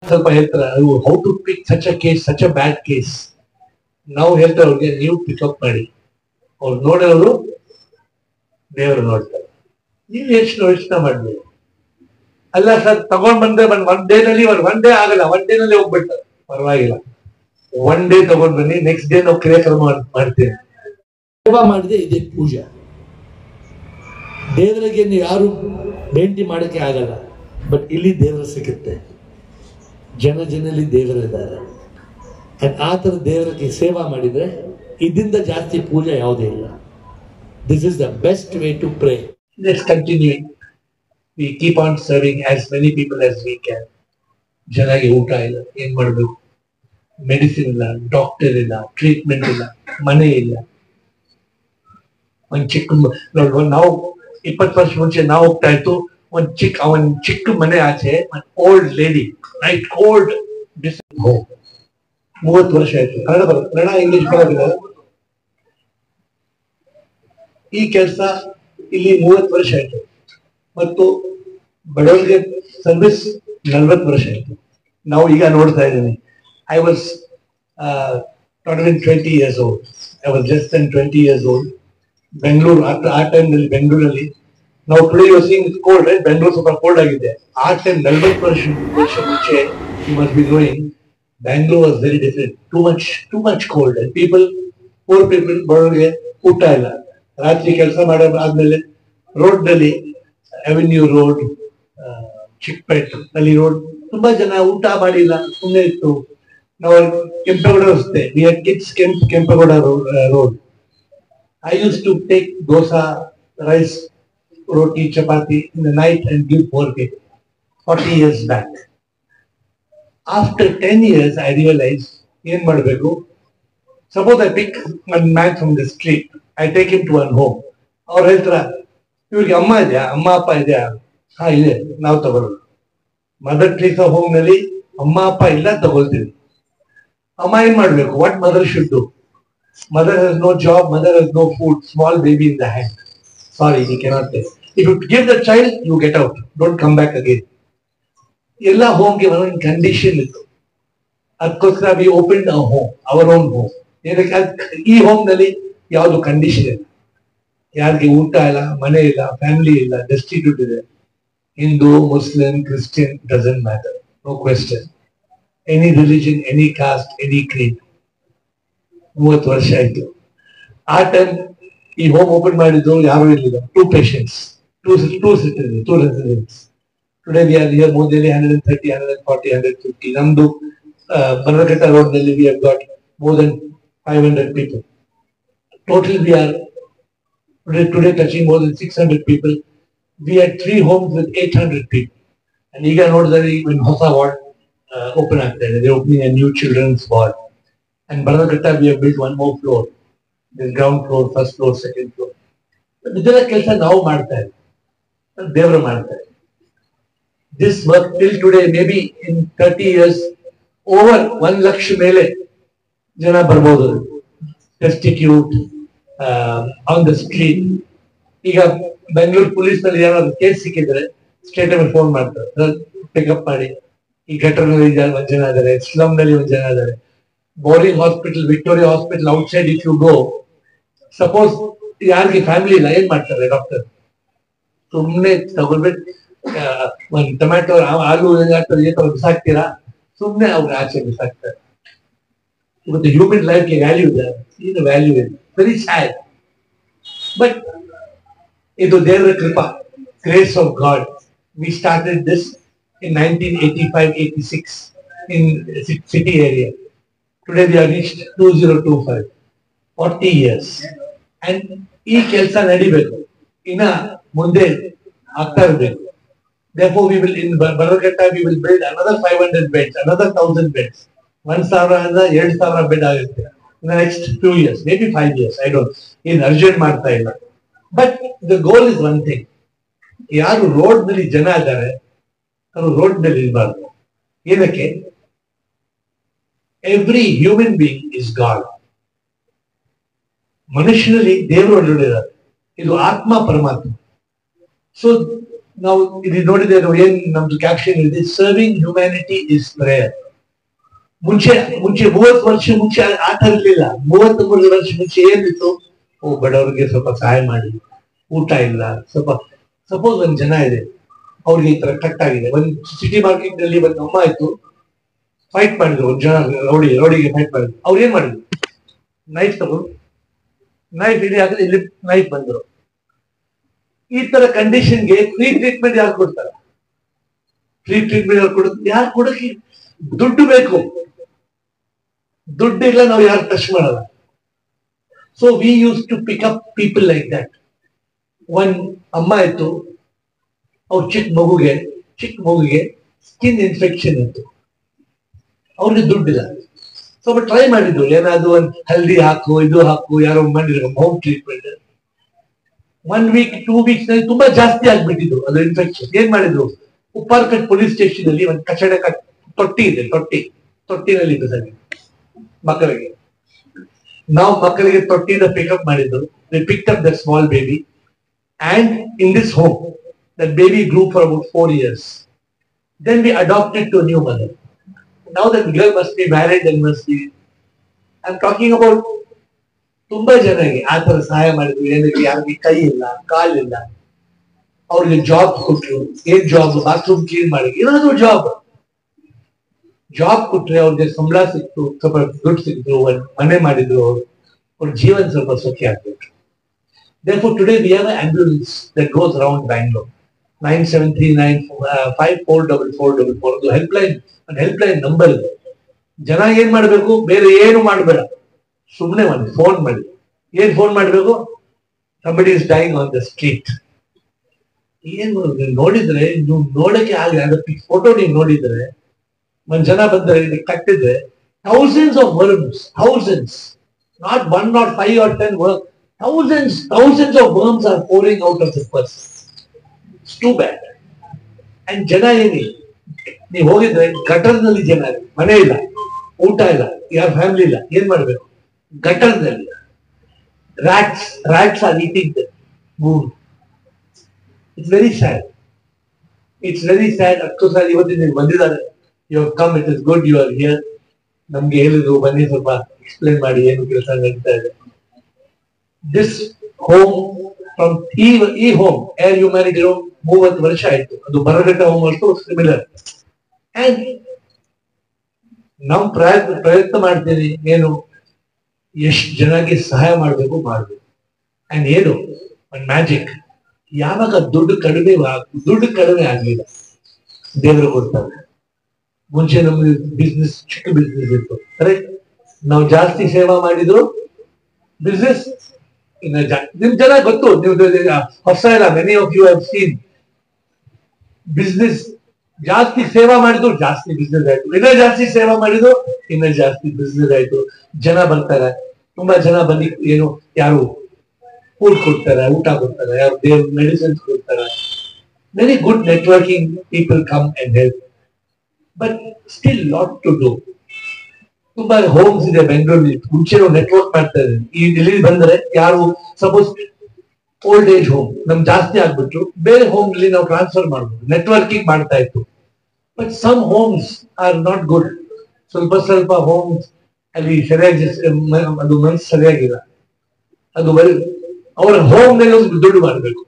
ಸ್ವಲ್ಪ ಹೇಳ್ತಾರೆ how to pick such a case, such a bad case. ನಾವು ಹೇಳ್ತಾರೆ ಅವ್ರಿಗೆ ನೀವು ಪಿಕಪ್ ಮಾಡಿ, ಅವ್ರು ನೋಡೋರು ದೇವರು ನೋಡ್ತಾರೆ. ನೀವು ಎಷ್ಟು ಯೋಚನೆ ಮಾಡ್ಬೇಕು. ಅಲ್ಲ ಸರ್ ತಗೊಂಡ್ ಬಂದ್ರೆ ಒನ್ ಡೇನಲ್ಲಿ ಒನ್ ಡೇ ಆಗಲ್ಲ, ಒನ್ ಡೇನಲ್ಲಿ ಹೋಗ್ಬಿಡ್ತಾರೆ, ಪರವಾಗಿಲ್ಲ. ಒನ್ ಡೇ ತಗೊಂಡ್ ಬನ್ನಿ, ನೆಕ್ಸ್ಟ್ ಡೇ ನಾವು ಕ್ರಿಯಾಕ್ರಮ ಮಾಡ್ತೇವೆ. ಸೇವಾ ಮಾಡಿದೆ ಇದೇ ಪೂಜೆ. ದೇವರಿಗೆ ನೀವು ಯಾರು ಭೇಟಿ ಮಾಡೋಕ್ಕೆ ಆಗಲ್ಲ, ಬಟ್ ಇಲ್ಲಿ ದೇವರು ಸಿಗುತ್ತೆ. ಜನರಲ್ಲಿ ದೇವರಿದ್ದಾರೆ. ಆ ಥರ ದೇವರಿಗೆ ಸೇವಾ ಮಾಡಿದರೆ ಇದರಿಂದ ಜಾಸ್ತಿ ಪೂಜೆ ಯಾವುದೇ ಇಲ್ಲ. This is the best way to pray. Let's continue. We keep on serving as many people as we can. ಜನರಿಗೆ ಊಟ ಇಲ್ಲ, ಏನ್ ಮಾಡಬೇಕು? ಮೆಡಿಸಿನ್ ಇಲ್ಲ, ಡಾಕ್ಟರ್ ಇಲ್ಲ, ಟ್ರೀಟ್ಮೆಂಟ್ ಇಲ್ಲ, ಮನೆ ಇಲ್ಲ. ಒಂದ್ ಚಿಕ್ಕ ನಾವು 20 ವರ್ಷ ಮುಂಚೆ ನಾವು ಹೋಗ್ತಾ ಇತ್ತು, ಒಂದ್ ಚಿಕ್ಕ ಮನೆ ಆಚೆ old lady, right old home. 30 ವರ್ಷ ಆಯ್ತು. ಕನ್ನಡ ಬರುತ್ತೆ, ಕನ್ನಡ ಇಂಗ್ಲಿಷ್ ಬರೋದಿಲ್ಲ. ಈ ಕೆಲಸ ಇಲ್ಲಿ 30 ವರ್ಷ ಆಯ್ತು, ಮತ್ತು ಬಡವರಿಗೆ ಸರ್ವಿಸ್ 40 ವರ್ಷ ಆಯ್ತು. ನಾವು ಈಗ ನೋಡ್ತಾ ಇದ್ದೀನಿ. I was not even 20 years old. I was less than 20 years old. Bengaluru ಆ ಟೈಮ್ನಲ್ಲಿ ಬೆಂಗಳೂರಲ್ಲಿ ನಾವು today you seeing it's cold, right? Bengaluru ಸ್ವಲ್ಪ ಕೋಲ್ಡ್ ಆಗಿದೆ. ಆ ಟೈಮ್ 40 ವರ್ಷ ಮುಂಚೆ you must be knowing Bangalore was very different. Too much cold, and poor people, ಬಡವರಿಗೆ ಊಟ ಇಲ್ಲ. ರಾತ್ರಿ ಕೆಲಸ ಆದ್ಮೇಲೆ ರೋಡ್ ನಲ್ಲಿ, ಅವೆನ್ಯೂ ರೋಡ್, ಚಿಕ್ಕಪೇಟ್ ಅಲ್ಲಿ ರೋಡ್, ತುಂಬಾ ಜನ ಊಟ ಮಾಡಿಲ್ಲ, ಸುಮ್ಮನೆ ಇತ್ತು. ನಾವು ಕೆಂಪೇಗೌಡ ರಸ್ತೆ, we had kids Kempegowda road. I used to take dosa, rice, roti, chapati in the night and give poor people 40 years back. After 10 years, I realized, ಏನ್ ಮಾಡಬೇಕು? Suppose I pick one man from the street, I take him to one home. ಅವ್ರು ಹೇಳ್ತಾರ, ಇವ್ರಿಗೆ ಅಮ್ಮ ಇದೆಯಾ, ಅಮ್ಮ ಅಪ್ಪ ಇದೆಯಾ? ಹಾ ಇದೆ, ನಾವು ತಗೊಳ್ಳೋದು. ಮದರ್ ಟ್ರೀಸಾ ಹೋಮ್ ನಲ್ಲಿ ಅಮ್ಮ ಅಪ್ಪ ಇಲ್ಲ, ತಗೊಳ್ತೀವಿ. ಅಮ್ಮ ಏನ್ ಮಾಡ್ಬೇಕು? What mother should do? Mother has no job, mother has no food, small baby in the hand. Sorry, he cannot take. If you give the child, you get out. Don't come back again. ಎಲ್ಲ ಹೋಮ್ಗೆ ಒಂದೊಂದು condition ಇತ್ತು. ಅದಕ್ಕೋಸ್ಕರ we open a home, our own home. ಈ home ನಲ್ಲಿ ಯಾವ್ದು condition ಇಲ್ಲ. ಯಾರಿಗೆ ಊಟ ಇಲ್ಲ, ಮನೆ ಇಲ್ಲ, ಫ್ಯಾಮಿಲಿ ಇಲ್ಲ, ಡೆಸ್ಟಿಟ್ಯೂಟ್ ಇದೆ. Hindu, Muslim, Christian, doesn't matter, no question. Any religion, any caste, any creed. 30 ವರ್ಷ ಆಯ್ತು. ಆ ಟೈಮ್ ಈ ಹೋಮ್ ಓಪನ್ ಮಾಡಿದ್ದು ಯಾರು ಇರಲಿಲ್ಲ. 2 patients, 2 residents. Today we are here more than 130, 140, 150. Namdu Banarghetta road ನಲ್ಲಿ we have got more than 500 people. Total we are today touching more than 600 people. We had 3 homes with 800 people. And ಈಗ ನೋಡಿದ್ರೆ when ಹೊಸ ward open ಆಗ್ತಾ ಇದೆ, they are opening a new children's ward. And Banarghetta we have built one more floor. There's ground floor, first floor, second floor. ಇದೆಲ್ಲ ಕೆಲಸ ನಾವು ಮಾಡ್ತಾ ಇದ್ದೀವಿ, ದೇವರು ಮಾಡ್ತಾ ಇದ್ದೀವಿ. This work till today, maybe in 30 years, over 1 lakh ಮೇಲೆ ಜನ ಬರ್ಬೋದು. Destitute, on the street. ಈಗ ಬೆಂಗಳೂರು ಪೊಲೀಸ್ ನಲ್ಲಿ ಏನಾದ್ರು ಕೇಸ್ ಸಿಕ್ಕಿದ್ರೆ ಸ್ಟೇಟ್ ಅಲ್ಲಿ ಫೋನ್ ಮಾಡ್ತಾರೆ, ಪಿಕಪ್ ಮಾಡಿ. ಈ ಗಟರ್ನಲ್ಲಿ ಜನ ಇದ್ದಾರೆ, ಸ್ಲಮ್ ನಲ್ಲಿ 1 ಜನ ಇದ್ದಾರೆ. Bowring hospital, Victoria hospital outside if you go, suppose ಯಾರಿಗೆ ಫ್ಯಾಮಿಲಿ ಇಲ್ಲ, ಏನ್ ಮಾಡ್ತಾರೆ ಡಾಕ್ಟರ್? ಸುಮ್ನೆ ತಗೊಳ್ಬಿಟ್ಟು ಒಂದು ಟೊಮ್ಯಾಟೊ, ಆಲೂ ಬಿಸಾಕ್ತೀರಾ, ಸುಮ್ನೆ ಅವ್ರಿಗೆ ಆಚೆ ಬಿಸಾಕ್ತಾರೆ. ಇವತ್ತು ಹ್ಯೂಮನ್ ಲೈಫ್ಗೆ ವ್ಯಾಲ್ಯೂ ಇದೆ, ಏನು ವ್ಯಾಲ್ಯೂ ಇದೆ. Very sad. ಬಟ್ ಇದು ದೇವರ ಕೃಪಾ, grace of God. We started this in 1985-86 in city area. Today we have reached 2025, 40 years. And ಈ ಕೆಲಸ ನಡಿಬೇಕು, ಇನ್ನ ಮುಂದೆ ಆಗ್ತಾ ಇರಬೇಕು. Therefore we will, in Banarghetta we will build another 500 beds, another 1000 beds. 1,000 ಇಂದ 2,000 ಬೆಡ್ ಆಗುತ್ತೆ in the next 2 years, maybe 5 years. I don't, ಏನು ಅರ್ಜೆಂಟ್ ಮಾಡ್ತಾ ಇಲ್ಲ. But the goal is one thing. ಯಾರು ರೋಡ್ ನಲ್ಲಿ ಜನ ಇದ್ದಾರೆ, ಅವರು ರೋಡ್ ನಲ್ಲಿ ಇರಬಾರ್ದು. ಏನಕ್ಕೆ? Every human being is god. ಮನುಷ್ಯನಲ್ಲಿ ದೇವರು ಒಳ್ಳೆಯಿದ್ದಾರೆ. ಇದು ಆತ್ಮ ಪರಮಾತ್ಮ. ಸೊ ನಾವು ಇದು ನೋಡಿದ್ದೇವೆ, ಏನ್ ನಮ್ದು ಕ್ಯಾಪ್ಷನ್ ಇದೆ, ಸರ್ವಿಂಗ್ ಹ್ಯುಮ್ಯಾನಿಟಿ ಇಸ್ ಪ್ರೇಯರ್. ಮುಂಚೆ 30 ವರ್ಷ ಮುಂಚೆ ಆಟ ಇರ್ಲಿಲ್ಲ. 33 ವರ್ಷ ಮುಂಚೆ ಏನಿತ್ತು, ಬಡವರಿಗೆ ಸ್ವಲ್ಪ ಸಹಾಯ ಮಾಡಿ, ಊಟ ಇಲ್ಲ, ಸ್ವಲ್ಪ ಸಪೋಸ್ ಒಂದ್ ಜನ ಇದೆ, ಅವ್ರಿಗೆ ಈ ತರ ಕಟ್ ಆಗಿದೆ. ಒಂದ್ ಸಿಟಿ ಮಾರ್ಕೆಟ್ ನಲ್ಲಿ ಒಂದು ಅಮ್ಮ ಆಯ್ತು, ಫೈಟ್ ಮಾಡಿದ್ರು, ಒಂದ್ ಜನ ರೋಡಿಗೆ ಫೈಟ್ ಮಾಡಿದ್ರು. ಅವ್ರು ಏನ್ ಮಾಡಿದ್ರು, ನೈಫ್ ತಗೊಂಡು ನೈಫ್ ಇಲ್ಲಿ ಹಾಕಿದ್ರೆ ಇಲ್ಲಿ ನೈಫ್ ಬಂದ್ರು. ಈ ತರ ಕಂಡೀಷನ್ಗೆ ಫ್ರೀ ಟ್ರೀಟ್ಮೆಂಟ್ ಯಾರು ಕೊಡ್ತಾರೆ? ಫ್ರೀ ಟ್ರೀಟ್ಮೆಂಟ್ ಯಾರು ಕೊಡಕ್ಕೆ ದುಡ್ಡು ಬೇಕು. ದುಡ್ಡು ಇಲ್ಲ, ನಾವು ಯಾರು ಟಚ್ ಮಾಡಲ್ಲ. So we use to pick up people like that. ಒಂದ್ ಅಮ್ಮ ಇತ್ತು, ಅವ್ರ ಚಿಕ್ಕ ಮಗುಗೆ ಸ್ಕಿನ್ ಇನ್ಫೆಕ್ಷನ್ ಇತ್ತು, ಅವ್ರಿಗೆ ದುಡ್ಡಿಲ್ಲ. ಸ್ವಲ್ಪ ಟ್ರೈ ಮಾಡಿದ್ರು, ಏನಾದ್ರು ಒಂದು ಹಲ್ದಿ ಹಾಕು, ಇದು ಹಾಕು, ಯಾರೋ ಮಾಡಿದ್ರು ಹೋಮ್ ಟ್ರೀಟ್ಮೆಂಟ್. 1 ವೀಕ್ 2 ವೀಕ್ಸ್ ನಲ್ಲಿ ತುಂಬಾ ಜಾಸ್ತಿ ಆಗ್ಬಿಟ್ಟಿದ್ರು ಅದು ಇನ್ಫೆಕ್ಷನ್. ಏನ್ ಮಾಡಿದ್ರು, ಉಪ್ಪಾರ್ಕಟ್ ಪೊಲೀಸ್ ಸ್ಟೇಷನ್ ಅಲ್ಲಿ ಒಂದು ಕಚಡ ತೊಟ್ಟಿ ಇದೆ, ತೊಟ್ಟಿನಲ್ಲಿ ಇದೆ ಸರಿ ಮಕ್ಕಳಿಗೆ. ನಾವು ಮಕ್ಕಳಿಗೆ ತೊಟ್ಟಿಯಿಂದ ಪಿಕಪ್ ಮಾಡಿದ್ರು. We picked up that small baby and in this home that baby grew for about 4 years. Then we adopted to a new mother. Now that girl must be married and must be, I'm talking about ತುಂಬಾ ಜನರಿಗೆ ಆ ತರ ಸಹಾಯ ಮಾಡಿದ್ರು. ಏನಕ್ಕೆ, ಯಾರಿಗೆ ಕೈ ಇಲ್ಲ, ಕಾಲಿಲ್ಲ, ಅವ್ರಿಗೆ ಜಾಬ್ ಕೊಟ್ರು. ಏನ್ ಜಾಬ್? ಬಾತ್ರೂಮ್ ಕ್ಲೀನ್ ಮಾಡಿ, ಏನಾದ್ರು ಜಾಬ್ ಕೊಟ್ರೆ ಅವ್ರಿಗೆ ಸಂಬಳ ಸಿಕ್ತು, ಸ್ವಲ್ಪ ದುಡ್ಡು ಸಿಕ್ತು, ಒಂದ್ ಮನೆ ಮಾಡಿದ್ರು, ಅವ್ರ ಜೀವನ ಸ್ವಲ್ಪ ಸುಖಿ ಆಗ್ಬೇಕು. Therefore, today we have an ambulance that goes around Bangalore. 9739544444. ಅದು ಹೆಲ್ಪ್ಲೈನ್ ನಂಬರ್ ಇದೆ. ಜನ ಏನ್ ಮಾಡ್ಬೇಕು, ಬೇರೆ ಏನು ಮಾಡಬೇಡ, ಸುಮ್ಮನೆ ಒಂದು ಫೋನ್ ಮಾಡಿ. ಏನ್ ಫೋನ್ ಮಾಡ್ಬೇಕು? somebody is dying on the street. ಏನು ನೋಡಿದ್ರೆ, ನೀವು ನೋಡಕ್ಕೆ ಆಗಲಿ, ಅದಕ್ಕೆ ಫೋಟೋ ನೀವು ನೋಡಿದ್ರೆ, ಒಂದ್ ಜನ ಬಂದ್ರೆ ಇಲ್ಲಿ ಕಟ್ಟಿದ್ರೆ thousands of worms, thousands, not 1 not 5 or 10 worms, thousands of worms are pouring out of the person. It's too bad. And ಜನ ಏನಿ, ನೀವು ಹೋಗಿದ್ರೆ ಗಟರ್ನಲ್ಲಿ ಜನ, ಮನೆ ಇಲ್ಲ, ಊಟ ಇಲ್ಲ, ಯಾರ ಫ್ಯಾಮಿಲಿ ಇಲ್ಲ, ಏನ್ ಮಾಡ್ಬೇಕು? ಗಟರ್ನಲ್ಲಿ rats are eating the moon. It's very sad. ಅಕ್ಟೋಸರ್ ಇವತ್ತಿನ ನೀವು ಬಂದಿದ್ದಾರೆ, you have come, it is good you are here. ನಮ್ಗೆ ಹೇಳಿದ್ರು ಬನ್ನಿ ಸ್ವಲ್ಪ ಎಕ್ಸ್ಪ್ಲೇನ್ ಮಾಡಿ ಏನು ಕೆಲಸ ನಡೀತಾ ಇದೆ. This home from ಈ ಹೋಮ್ ಏರ್ ಹ್ಯುಮ್ಯಾನಿಟಿ ಹೋಮ್ 30 ವರ್ಷ ಆಯ್ತು. ಅದು ಬರಗಟ್ಟ ಹೋಮ್ ಅಷ್ಟು ಸಿಮಿಲರ್. ಅಂಡ್ ನಾವು ಪ್ರಯತ್ನ ಮಾಡ್ತೀವಿ, ಏನು ಎಷ್ಟು ಜನಕ್ಕೆ ಸಹಾಯ ಮಾಡಬೇಕು. ಅಂಡ್ ಏನು ಒಂದು ಮ್ಯಾಜಿಕ್, ಯಾವಾಗ ದುಡ್ಡು ಕಡಿಮೆ ಆಗ್ಲಿಲ್ಲ, ದೇವರು ಕೊಡ್ತಾರೆ. ಮುಂಚೆ ನಮ್ಗೆ ಬಿಸ್ನೆಸ್ ಚಿಕ್ಕ ಬಿಸ್ನೆಸ್ ಇತ್ತು, ಕರೆಕ್ಟ್? ನಾವು ಜಾಸ್ತಿ ಸೇವಾ ಮಾಡಿದ್ರು ಬಿಸ್ನೆಸ್ ನಿಮ್ ಜನ ಗೊತ್ತು. ನೀವು ಹೊಸ ಇಲ್ಲ, many of you have seen business. ಜಾಸ್ತಿ ಸೇವಾ ಮಾಡಿದ್ರು ಜಾಸ್ತಿ ಬಿಸ್ನೆಸ್ ಆಯ್ತು, ಇನ್ನೂ ಜಾಸ್ತಿ ಸೇವಾ ಮಾಡಿದ್ರು ಇನ್ನೂ ಜಾಸ್ತಿ ಬಿಸ್ನೆಸ್ ಆಯ್ತು. ಜನ ಬರ್ತಾರೆ, ತುಂಬಾ ಜನ ಬಂದು ಏನು, ಯಾರು ಫುಡ್ ಕೊಡ್ತಾರೆ, ಊಟ ಕೊಡ್ತಾರೆ, ಯಾರು ದೇವ್ರ ಮೆಡಿಸಿನ್ಸ್ ಕೊಡ್ತಾರೆ. Very good networking people come and help, but still lot to do. ತುಂಬಾ ಹೋಮ್ಸ್ ಇದೆ ಬೆಂಗಳೂರಲ್ಲಿ. ಮುಂಚೆ ನೆಟ್ವರ್ಕ್ ಮಾಡ್ತಾ ಇದ್ದೀವಿ. ಈ ಇಲ್ಲಿ ಬಂದ್ರೆ ಯಾರು ಸಪೋಸ್ ಓಲ್ಡ್ ಏಜ್ ಹೋಮ್ ನಮ್ ಜಾಸ್ತಿ ಆಗ್ಬಿಟ್ರು, ಬೇರೆ ಹೋಮ್ ಅಲ್ಲಿ ನಾವು ಟ್ರಾನ್ಸ್ಫರ್ ಮಾಡ್ಬೋದು, ನೆಟ್ವರ್ಕಿಂಗ್ ಮಾಡ್ತಾ ಇತ್ತು. But some homes are not good. ಸ್ವಲ್ಪ ಹೋಮ್ಸ್ ಅಲ್ಲಿ ಸರಿಯಾಗಿ ಅದು ಮನಸ್ಸು ಸರಿಯಾಗಿಲ್ಲ. ಅದು ಅವರ ಹೋಮ್ ಮೇಲೆ ದುಡ್ಡು ಮಾಡಬೇಕು.